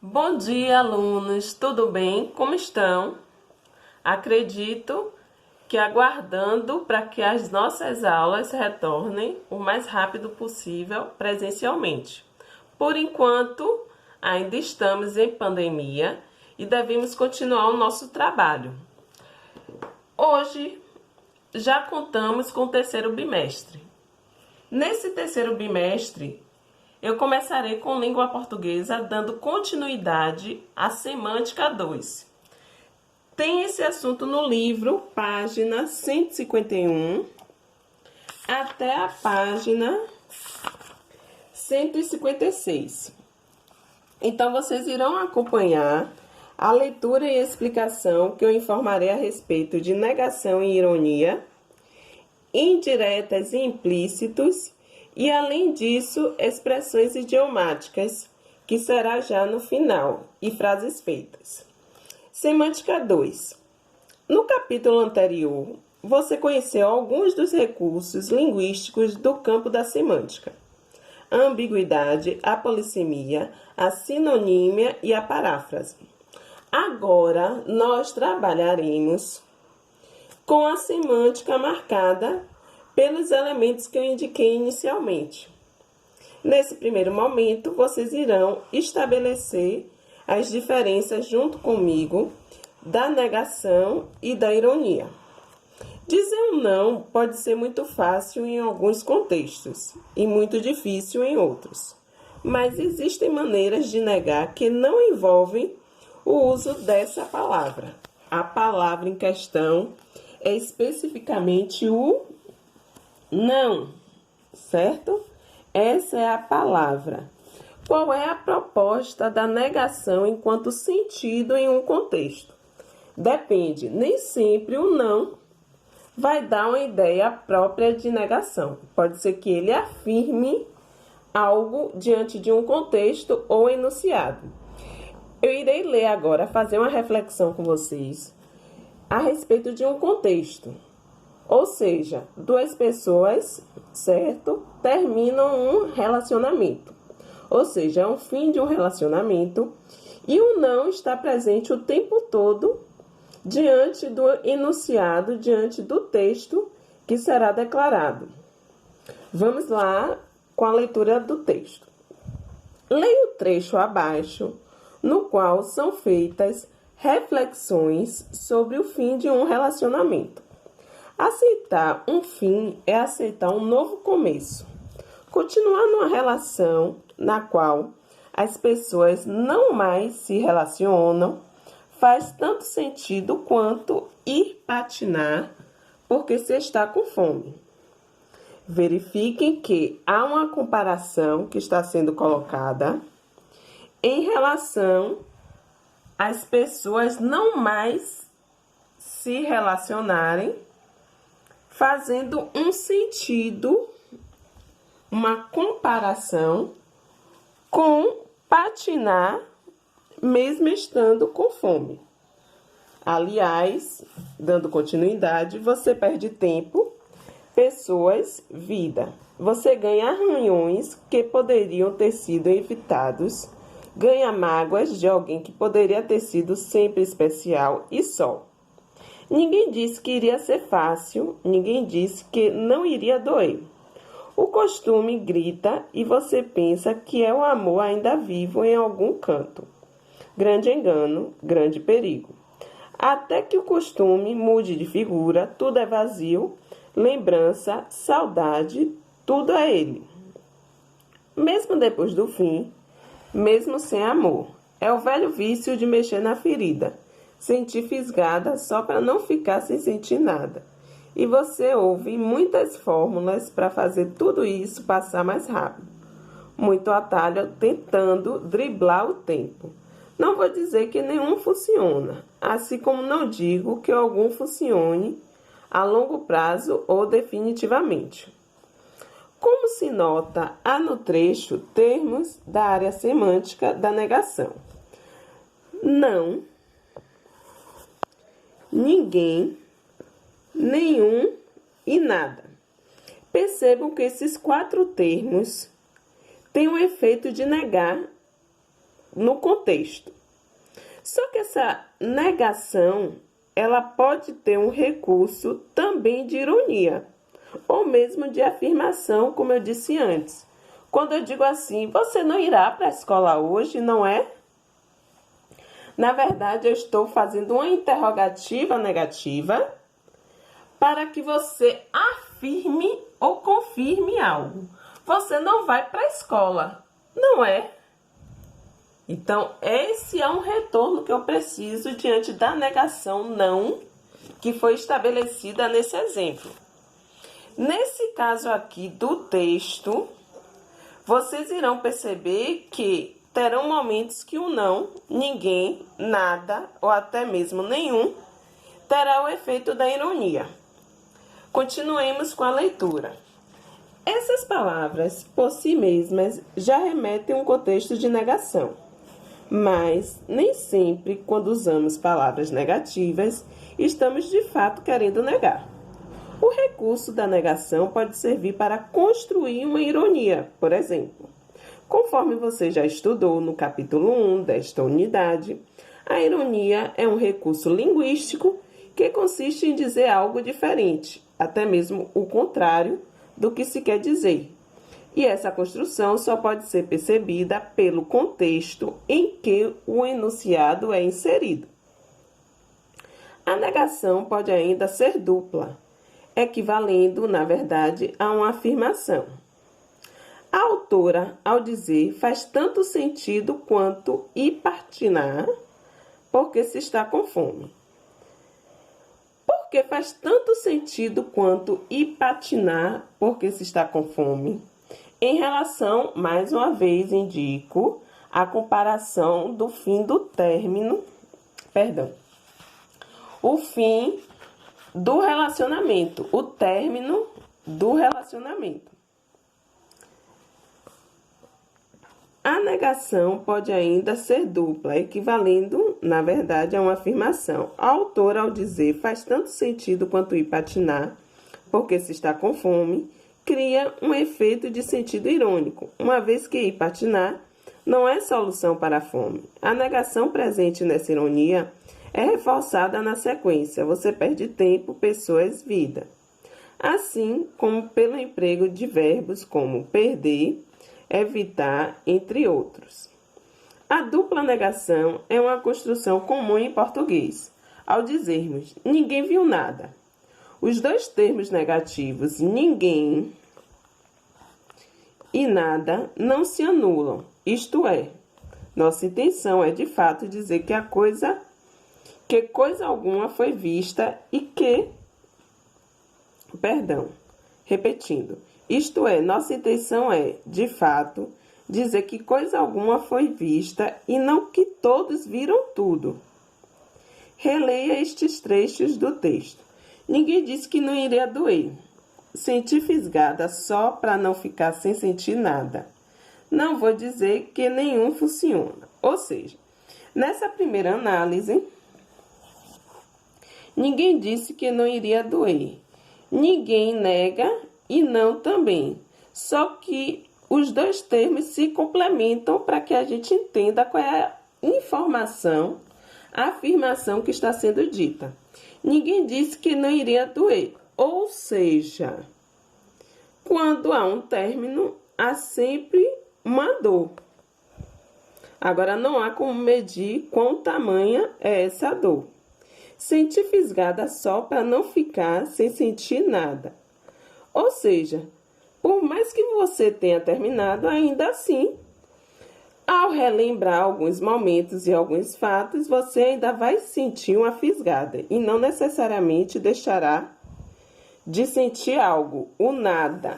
Bom dia, alunos! Tudo bem? Como estão? Acredito que aguardando para que as nossas aulas retornem o mais rápido possível presencialmente. Por enquanto, ainda estamos em pandemia e devemos continuar o nosso trabalho. Hoje já contamos com o terceiro bimestre. Nesse terceiro bimestre, eu começarei com língua portuguesa, dando continuidade à semântica 2. Tem esse assunto no livro, página 151, até a página 156. Então, vocês irão acompanhar a leitura e explicação que eu informarei a respeito de negação e ironia, indiretas e implícitos, e, além disso, expressões idiomáticas, que será já no final, e frases feitas. Semântica 2. No capítulo anterior, você conheceu alguns dos recursos linguísticos do campo da semântica: a ambiguidade, a polissemia, a sinonímia e a paráfrase. Agora, nós trabalharemos com a semântica marcada pelos elementos que eu indiquei inicialmente. Nesse primeiro momento, vocês irão estabelecer as diferenças junto comigo da negação e da ironia. Dizer um não pode ser muito fácil em alguns contextos e muito difícil em outros, mas existem maneiras de negar que não envolvem o uso dessa palavra. A palavra em questão é especificamente o não, certo? Essa é a palavra. Qual é a proposta da negação enquanto sentido em um contexto? Depende, nem sempre o não vai dar uma ideia própria de negação. Pode ser que ele afirme algo diante de um contexto ou enunciado. Eu irei ler agora, fazer uma reflexão com vocês a respeito de um contexto. Ou seja, duas pessoas, certo, terminam um relacionamento. Ou seja, é um fim de um relacionamento e o não está presente o tempo todo diante do enunciado, diante do texto que será declarado. Vamos lá com a leitura do texto. Leia o trecho abaixo, no qual são feitas reflexões sobre o fim de um relacionamento. Aceitar um fim é aceitar um novo começo. Continuar numa relação na qual as pessoas não mais se relacionam faz tanto sentido quanto ir patinar porque se está com fome. Verifiquem que há uma comparação que está sendo colocada em relação às pessoas não mais se relacionarem, fazendo um sentido, uma comparação com patinar, mesmo estando com fome. Aliás, dando continuidade, você perde tempo, pessoas, vida. Você ganha arranhões que poderiam ter sido evitados, ganha mágoas de alguém que poderia ter sido sempre especial e só. Ninguém disse que iria ser fácil, ninguém disse que não iria doer. O costume grita e você pensa que é o amor ainda vivo em algum canto. Grande engano, grande perigo. Até que o costume mude de figura, tudo é vazio, lembrança, saudade, tudo é ele. Mesmo depois do fim, mesmo sem amor, é o velho vício de mexer na ferida, sentir fisgada só para não ficar sem sentir nada. E você ouve muitas fórmulas para fazer tudo isso passar mais rápido. Muito atalho tentando driblar o tempo. Não vou dizer que nenhum funciona, assim como não digo que algum funcione a longo prazo ou definitivamente. Como se nota, há no trecho termos da área semântica da negação. Não, ninguém, nenhum e nada. Percebam que esses 4 termos têm o efeito de negar no contexto. Só que essa negação, ela pode ter um recurso também de ironia, ou mesmo de afirmação, como eu disse antes. Quando eu digo assim, você não irá para a escola hoje, não é? Na verdade, eu estou fazendo uma interrogativa negativa para que você afirme ou confirme algo. Você não vai para a escola, não é? Então, esse é um retorno que eu preciso diante da negação não que foi estabelecida nesse exemplo. Nesse caso aqui do texto, vocês irão perceber que terão momentos que o não, ninguém, nada ou até mesmo nenhum terá o efeito da ironia. Continuemos com a leitura. Essas palavras, por si mesmas, já remetem a um contexto de negação. Mas, nem sempre, quando usamos palavras negativas, estamos de fato querendo negar. O recurso da negação pode servir para construir uma ironia, por exemplo. Conforme você já estudou no capítulo 1 desta unidade, a ironia é um recurso linguístico que consiste em dizer algo diferente, até mesmo o contrário do que se quer dizer. E essa construção só pode ser percebida pelo contexto em que o enunciado é inserido. A negação pode ainda ser dupla, equivalendo, na verdade, a uma afirmação. A autora, ao dizer, faz tanto sentido quanto ir patinar, porque se está com fome. Porque faz tanto sentido quanto ir patinar, porque se está com fome. Em relação, mais uma vez, indico a comparação do fim do término, o fim do relacionamento, o término do relacionamento. A negação pode ainda ser dupla, equivalendo, na verdade, a uma afirmação. A autora, ao dizer faz tanto sentido quanto ir patinar, porque se está com fome, cria um efeito de sentido irônico, uma vez que ir patinar não é solução para a fome. A negação presente nessa ironia é reforçada na sequência. Você perde tempo, pessoas, vida. Assim como pelo emprego de verbos como perder, evitar, entre outros. A dupla negação é uma construção comum em português. Ao dizermos ninguém viu nada, os dois termos negativos ninguém e nada não se anulam. Isto é, nossa intenção é de fato dizer que coisa alguma foi vista e que, repetindo, isto é, nossa intenção é, de fato, dizer que coisa alguma foi vista e não que todos viram tudo. Releia estes trechos do texto. Ninguém disse que não iria doer. Senti fisgada só para não ficar sem sentir nada. Não vou dizer que nenhum funciona. Ou seja, nessa primeira análise, ninguém disse que não iria doer. Ninguém nega e não também. Só que os dois termos se complementam para que a gente entenda qual é a informação, a afirmação que está sendo dita. Ninguém disse que não iria doer. Ou seja, quando há um término, há sempre uma dor. Agora, não há como medir quão tamanha é essa dor. Senti fisgada só para não ficar sem sentir nada. Ou seja, por mais que você tenha terminado, ainda assim, ao relembrar alguns momentos e alguns fatos, você ainda vai sentir uma fisgada e não necessariamente deixará de sentir algo, o nada.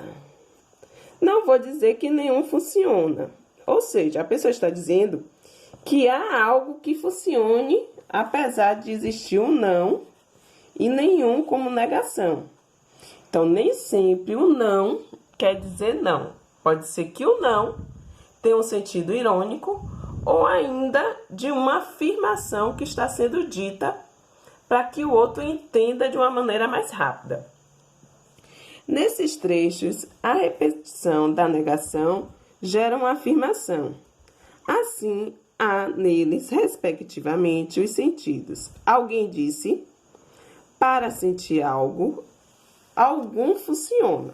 Não vou dizer que nenhum funciona. Ou seja, a pessoa está dizendo que há algo que funcione, apesar de existir um não e nenhum como negação. Então, nem sempre o não quer dizer não. Pode ser que o não tenha um sentido irônico ou ainda de uma afirmação que está sendo dita para que o outro entenda de uma maneira mais rápida. Nesses trechos, a repetição da negação gera uma afirmação. Assim, há neles, respectivamente, os sentidos. Alguém disse, para sentir algo, algum funciona.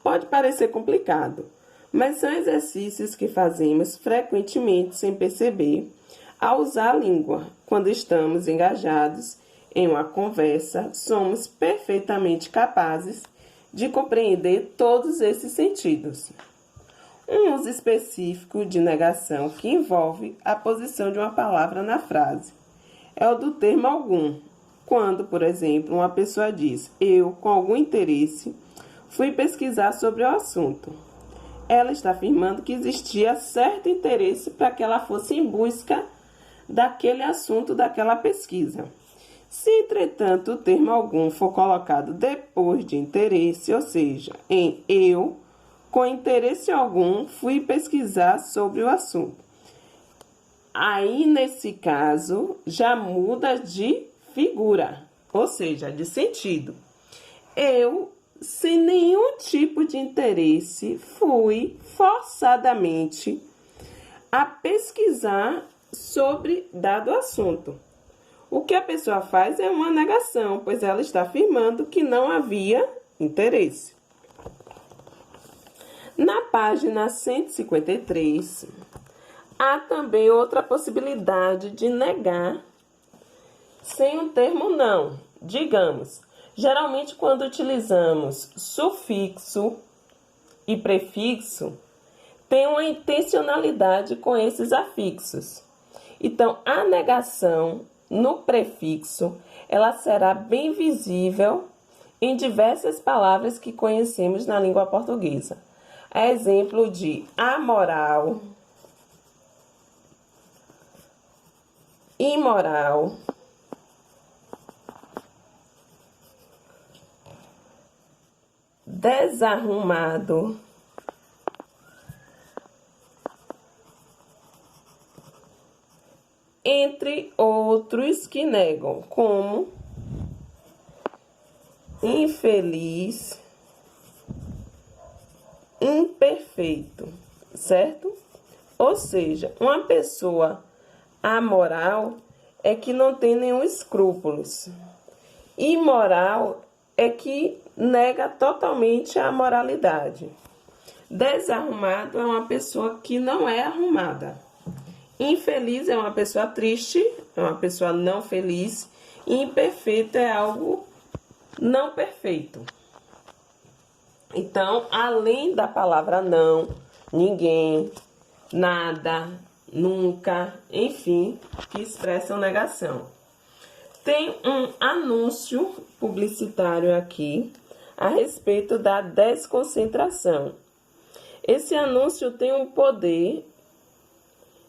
Pode parecer complicado, mas são exercícios que fazemos frequentemente sem perceber ao usar a língua. Quando estamos engajados em uma conversa, somos perfeitamente capazes de compreender todos esses sentidos. Um uso específico de negação que envolve a posição de uma palavra na frase é o do termo algum. Quando, por exemplo, uma pessoa diz, eu, com algum interesse, fui pesquisar sobre o assunto. Ela está afirmando que existia certo interesse para que ela fosse em busca daquele assunto, daquela pesquisa. Se, entretanto, o termo algum for colocado depois de interesse, ou seja, em eu, com interesse algum, fui pesquisar sobre o assunto. Aí, nesse caso, já muda de figura, ou seja, de sentido. Eu, sem nenhum tipo de interesse, fui forçadamente a pesquisar sobre dado assunto. O que a pessoa faz é uma negação, pois ela está afirmando que não havia interesse. Na página 153, há também outra possibilidade de negar sem o termo não. Digamos, geralmente quando utilizamos sufixo e prefixo, tem uma intencionalidade com esses afixos. Então, a negação no prefixo, ela será bem visível em diversas palavras que conhecemos na língua portuguesa. É exemplo de amoral, imoral, desarrumado, entre outros que negam, como infeliz, imperfeito, certo? Ou seja, uma pessoa amoral é que não tem nenhum escrúpulos. Imoral é que nega totalmente a moralidade. Desarrumado é uma pessoa que não é arrumada. Infeliz é uma pessoa triste, é uma pessoa não feliz. E imperfeito é algo não perfeito. Então, além da palavra não, ninguém, nada, nunca, enfim, que expressam negação. Tem um anúncio publicitário aqui a respeito da desconcentração. Esse anúncio tem um poder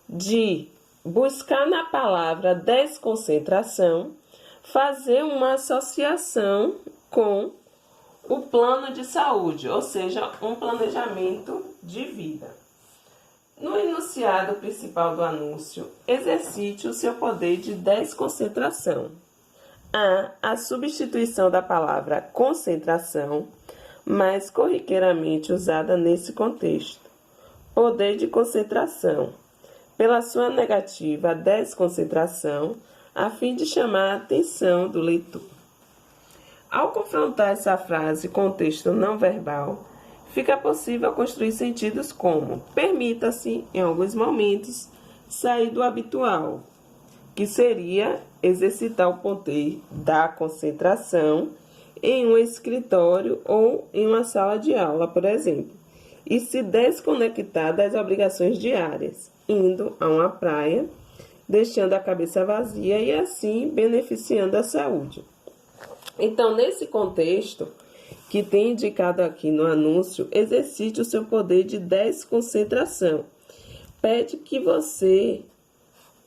de buscar na palavra desconcentração, fazer uma associação com o plano de saúde, ou seja, um planejamento de vida. No enunciado principal do anúncio, exercite o seu poder de desconcentração. Há a substituição da palavra concentração, mais corriqueiramente usada nesse contexto. Poder de concentração, pela sua negativa à desconcentração, a fim de chamar a atenção do leitor. Ao confrontar essa frase com o texto não verbal, fica possível construir sentidos como permita-se, em alguns momentos, sair do habitual, que seria exercitar o poder da concentração em um escritório ou em uma sala de aula, por exemplo, e se desconectar das obrigações diárias, indo a uma praia, deixando a cabeça vazia e assim beneficiando a saúde. Então, nesse contexto que tem indicado aqui no anúncio, exercite o seu poder de desconcentração. Pede que você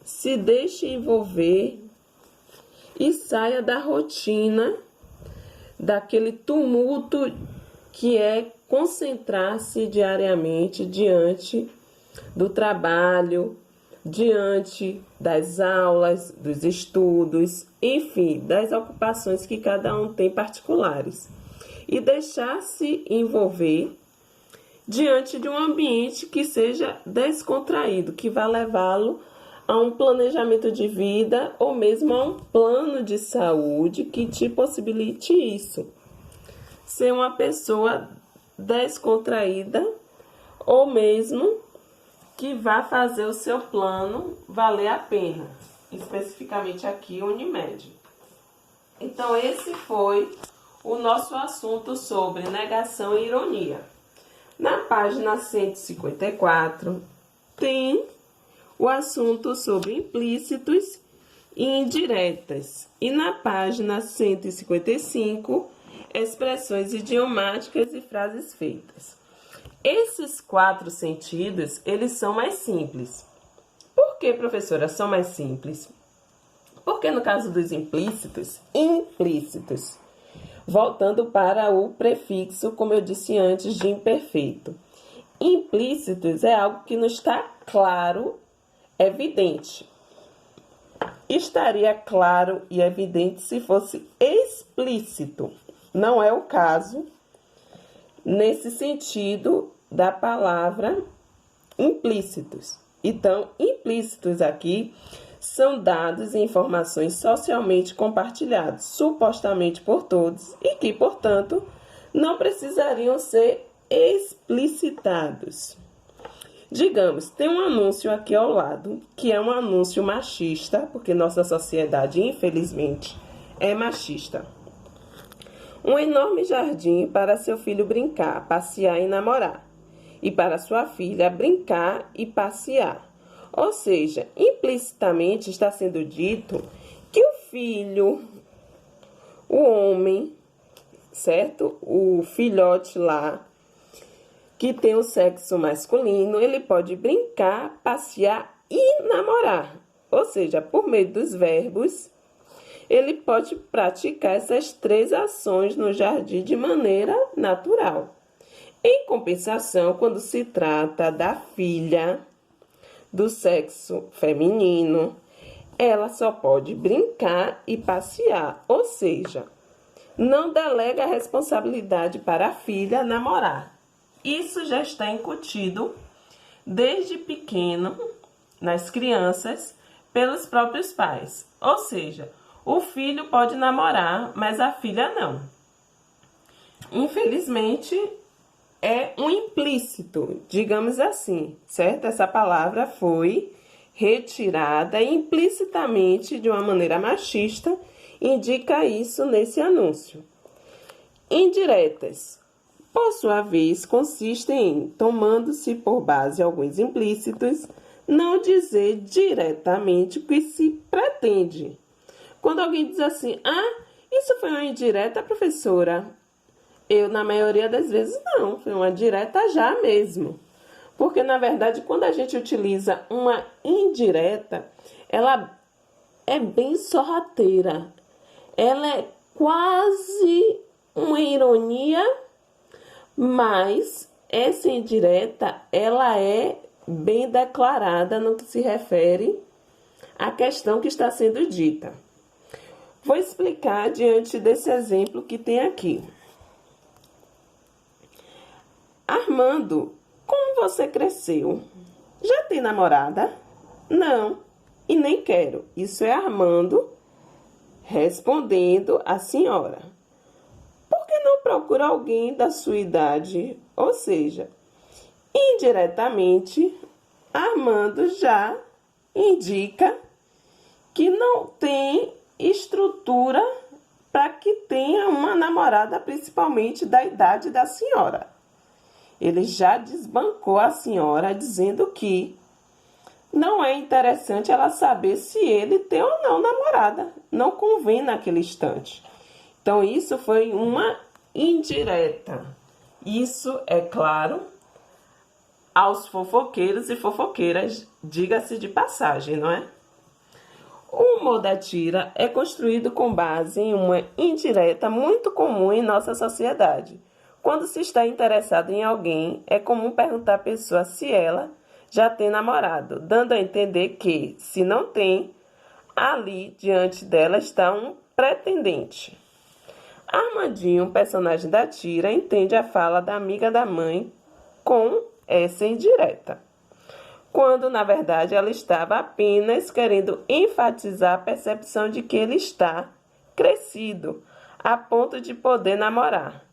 se deixe envolver e saia da rotina, daquele tumulto que é concentrar-se diariamente diante do trabalho, diante das aulas, dos estudos, enfim, das ocupações que cada um tem particulares. E deixar-se envolver diante de um ambiente que seja descontraído, que vá levá-lo a um planejamento de vida ou mesmo a um plano de saúde que te possibilite isso. Ser uma pessoa descontraída ou mesmo que vá fazer o seu plano valer a pena, especificamente aqui Unimed. Então esse foi o nosso assunto sobre negação e ironia. Na página 154 tem o assunto sobre implícitos e indiretas. E na página 155, expressões idiomáticas e frases feitas. Esses 4 sentidos, eles são mais simples. Por que, professora, são mais simples? Porque no caso dos implícitos, voltando para o prefixo, como eu disse antes, de imperfeito. Implícitos é algo que não está claro, evidente. Estaria claro e evidente se fosse explícito. Não é o caso nesse sentido da palavra implícitos. Então, implícitos aqui são dados e informações socialmente compartilhados, supostamente por todos, e que, portanto, não precisariam ser explicitados. Digamos, tem um anúncio aqui ao lado, que é um anúncio machista, porque nossa sociedade, infelizmente, é machista. Um enorme jardim para seu filho brincar, passear e namorar, e para sua filha brincar e passear. Ou seja, implicitamente está sendo dito que o filho, o homem, certo? O filhote lá, que tem o sexo masculino, ele pode brincar, passear e namorar. Ou seja, por meio dos verbos, ele pode praticar essas 3 ações no jardim de maneira natural. Em compensação, quando se trata da filha do sexo feminino, ela só pode brincar e passear, ou seja, não delega a responsabilidade para a filha namorar. Isso já está incutido desde pequeno nas crianças pelos próprios pais, ou seja, o filho pode namorar, mas a filha não. Infelizmente, é um implícito, digamos assim, certo? Essa palavra foi retirada implicitamente de uma maneira machista, indica isso nesse anúncio. Indiretas, por sua vez, consistem em, tomando-se por base alguns implícitos, não dizer diretamente o que se pretende. Quando alguém diz assim, isso foi uma indireta, professora? Eu, na maioria das vezes, não. Foi uma direta já mesmo. Porque, na verdade, quando a gente utiliza uma indireta, ela é bem sorrateira. Ela é quase uma ironia, mas essa indireta, ela é bem declarada no que se refere à questão que está sendo dita. Vou explicar diante desse exemplo que tem aqui. Armando, como você cresceu? Já tem namorada? Não, e nem quero. Isso é Armando respondendo à senhora. Por que não procura alguém da sua idade? Ou seja, indiretamente, Armando já indica que não tem estrutura para que tenha uma namorada, principalmente da idade da senhora. Ele já desbancou a senhora dizendo que não é interessante ela saber se ele tem ou não namorada. Não convém naquele instante. Então, isso foi uma indireta. Isso, é claro, aos fofoqueiros e fofoqueiras, diga-se de passagem, não é? O humor da tira é construído com base em uma indireta muito comum em nossa sociedade. Quando se está interessado em alguém, é comum perguntar à pessoa se ela já tem namorado, dando a entender que, se não tem, ali diante dela está um pretendente. Armandinho, personagem da tira, entende a fala da amiga da mãe com essa indireta, quando, na verdade, ela estava apenas querendo enfatizar a percepção de que ele está crescido, a ponto de poder namorar.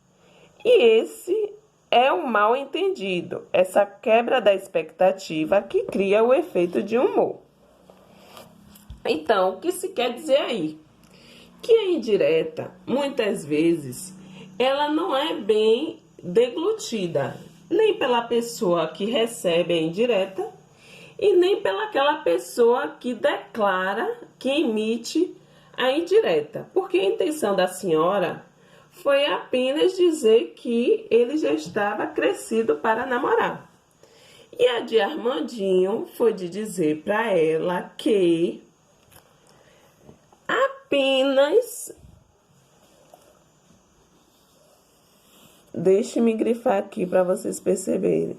E esse é o mal entendido, essa quebra da expectativa que cria o efeito de humor. Então, o que se quer dizer aí? Que a indireta, muitas vezes, ela não é bem deglutida, nem pela pessoa que recebe a indireta e nem pelaquela pessoa que declara, que emite a indireta. Porque a intenção da senhora foi apenas dizer que ele já estava crescido para namorar. E a de Armandinho foi de dizer para ela que apenas... Deixe-me grifar aqui para vocês perceberem.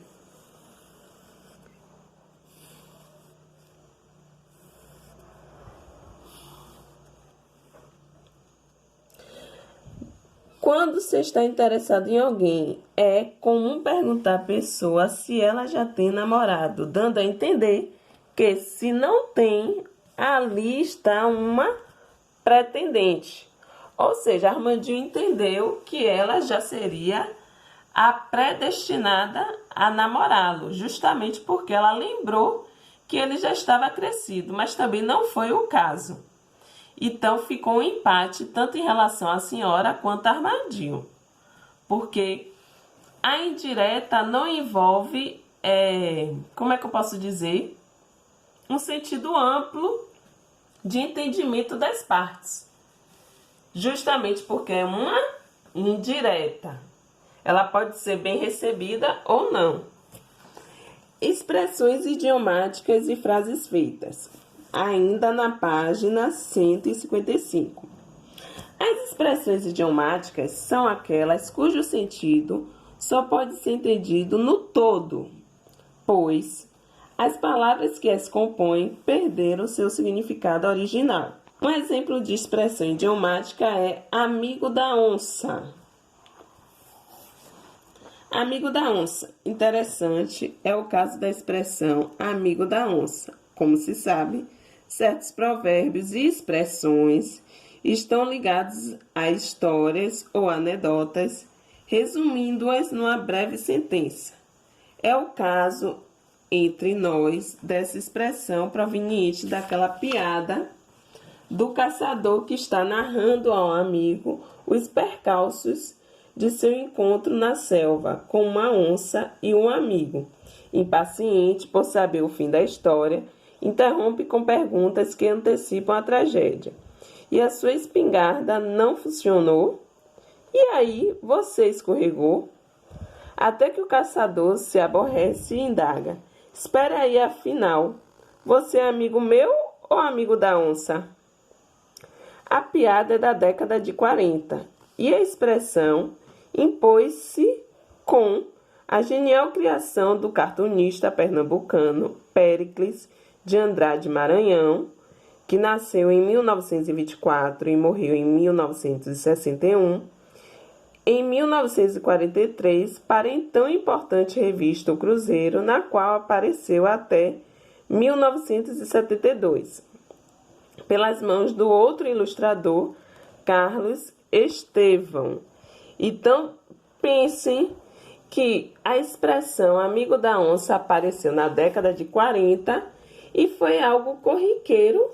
Quando você está interessado em alguém, é comum perguntar à pessoa se ela já tem namorado, dando a entender que se não tem, ali está uma pretendente. Ou seja, Armandinho entendeu que ela já seria a predestinada a namorá-lo, justamente porque ela lembrou que ele já estava crescido, mas também não foi o caso. Então ficou um empate tanto em relação à senhora quanto a Armandinho, porque a indireta não envolve, como é que eu posso dizer, um sentido amplo de entendimento das partes. Justamente porque é uma indireta. Ela pode ser bem recebida ou não. Expressões idiomáticas e frases feitas. Ainda na página 155. As expressões idiomáticas são aquelas cujo sentido só pode ser entendido no todo, pois as palavras que as compõem perderam seu significado original. Um exemplo de expressão idiomática é amigo da onça. Amigo da onça. Interessante é o caso da expressão amigo da onça. Como se sabe, certos provérbios e expressões estão ligados a histórias ou anedotas, resumindo-as numa breve sentença. É o caso entre nós dessa expressão proveniente daquela piada do caçador que está narrando ao amigo os percalços de seu encontro na selva com uma onça e um amigo. Impaciente por saber o fim da história, interrompe com perguntas que antecipam a tragédia. E a sua espingarda não funcionou? E aí você escorregou? Até que o caçador se aborrece e indaga. Espera aí, afinal, você é amigo meu ou amigo da onça? A piada é da década de 40 e a expressão impôs-se com a genial criação do cartunista pernambucano Péricles de Andrade Maranhão, que nasceu em 1924 e morreu em 1961, em 1943, para a então importante revista O Cruzeiro, na qual apareceu até 1972. Pelas mãos do outro ilustrador, Carlos Estevão. Então, pensem que a expressão amigo da onça apareceu na década de 40 e foi algo corriqueiro,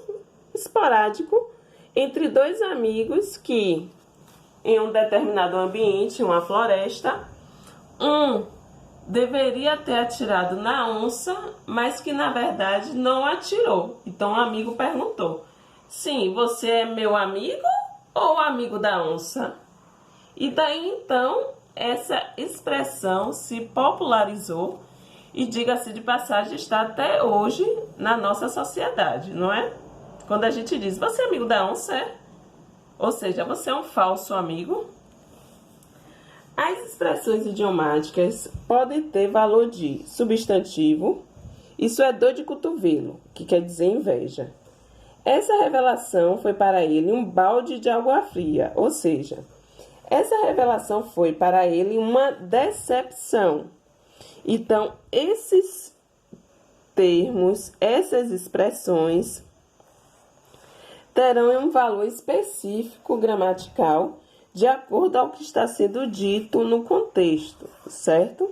esporádico, entre dois amigos que, em um determinado ambiente, uma floresta, um deveria ter atirado na onça, mas que, na verdade, não atirou. Então, o amigo perguntou: sim, você é meu amigo ou amigo da onça? E daí, então, essa expressão se popularizou e, diga-se de passagem, está até hoje na nossa sociedade, não é? Quando a gente diz, você é amigo da onça, é? Ou seja, você é um falso amigo. As expressões idiomáticas podem ter valor de substantivo, isso é dor de cotovelo, que quer dizer inveja. Essa revelação foi para ele um balde de água fria, ou seja, essa revelação foi para ele uma decepção. Então, esses termos, essas expressões terão um valor específico gramatical de acordo ao que está sendo dito no contexto, certo?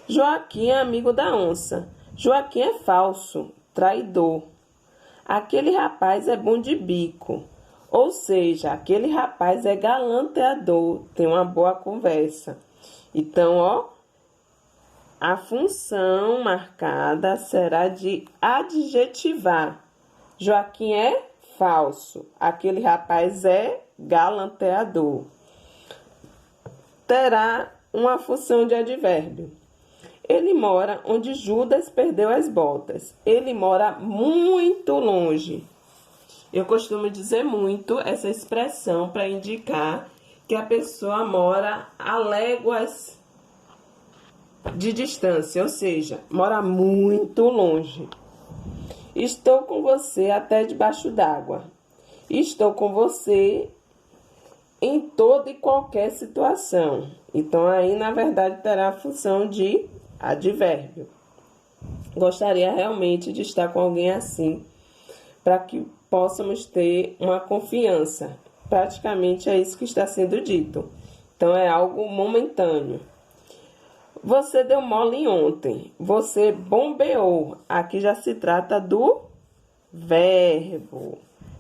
Joaquim é amigo da onça. Joaquim é falso, traidor. Aquele rapaz é bom de bico. Ou seja, aquele rapaz é galanteador, tem uma boa conversa. Então, ó, a função marcada será de adjetivar. Joaquim é falso. Aquele rapaz é galanteador. Terá uma função de advérbio. Ele mora onde Judas perdeu as botas. Ele mora muito longe. Eu costumo dizer muito essa expressão para indicar que a pessoa mora a léguas de distância, ou seja, mora muito longe. Estou com você até debaixo d'água. Estou com você em toda e qualquer situação. Então, aí, na verdade, terá a função de advérbio. Gostaria realmente de estar com alguém assim, para que possamos ter uma confiança. Praticamente é isso que está sendo dito. Então, é algo momentâneo. Você deu mole ontem. Você bombeou. Aqui já se trata do verbo.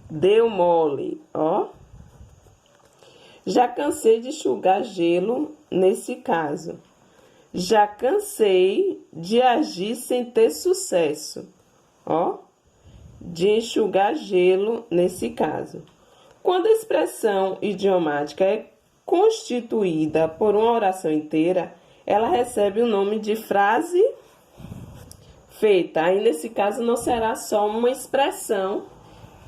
Deu mole, ó. Já cansei de enxugar gelo nesse caso. Já cansei de agir sem ter sucesso, ó. De enxugar gelo nesse caso. Quando a expressão idiomática é constituída por uma oração inteira, ela recebe o nome de frase feita. Aí, nesse caso, não será só uma expressão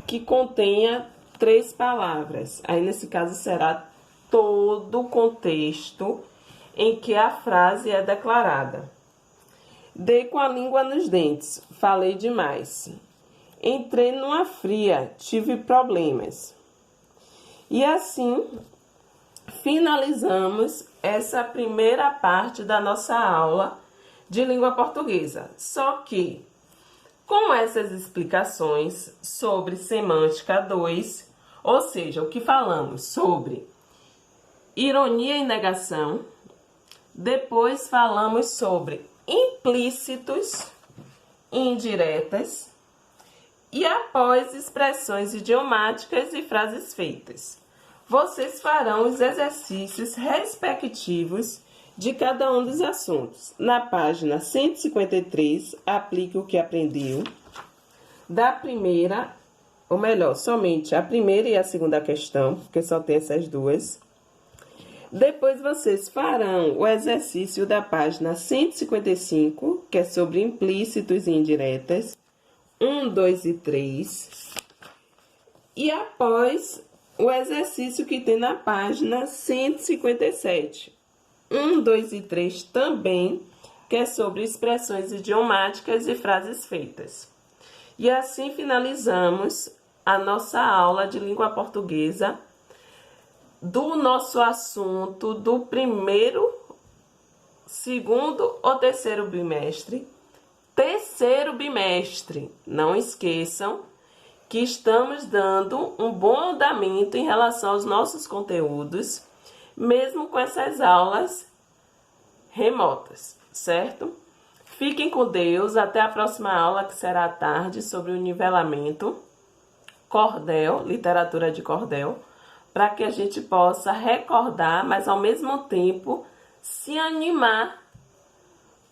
que contenha 3 palavras. Aí, nesse caso, será todo o contexto em que a frase é declarada. Dei com a língua nos dentes, falei demais. Entrei numa fria, tive problemas. E assim, finalizamos essa primeira parte da nossa aula de língua portuguesa. Só que, com essas explicações sobre semântica 2, ou seja, o que falamos sobre ironia e negação, depois falamos sobre implícitos e indiretas, e após expressões idiomáticas e frases feitas. Vocês farão os exercícios respectivos de cada um dos assuntos. Na página 153, aplique o que aprendeu. Da primeira, ou melhor, somente a primeira e a segunda questão, porque só tem essas duas. Depois vocês farão o exercício da página 155, que é sobre implícitos e indiretas. 1, 2 e 3. E após o exercício que tem na página 157. 1, 2 e 3 também, que é sobre expressões idiomáticas e frases feitas. E assim finalizamos a nossa aula de língua portuguesa do nosso assunto do primeiro, segundo ou terceiro bimestre. Terceiro bimestre, não esqueçam que estamos dando um bom andamento em relação aos nossos conteúdos, mesmo com essas aulas remotas, certo? Fiquem com Deus, até a próxima aula, que será à tarde, sobre o nivelamento, cordel, literatura de cordel, para que a gente possa recordar, mas ao mesmo tempo se animar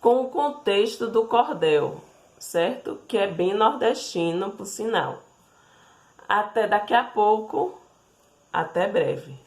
com o contexto do cordel, certo? Que é bem nordestino, por sinal. Até daqui a pouco, até breve.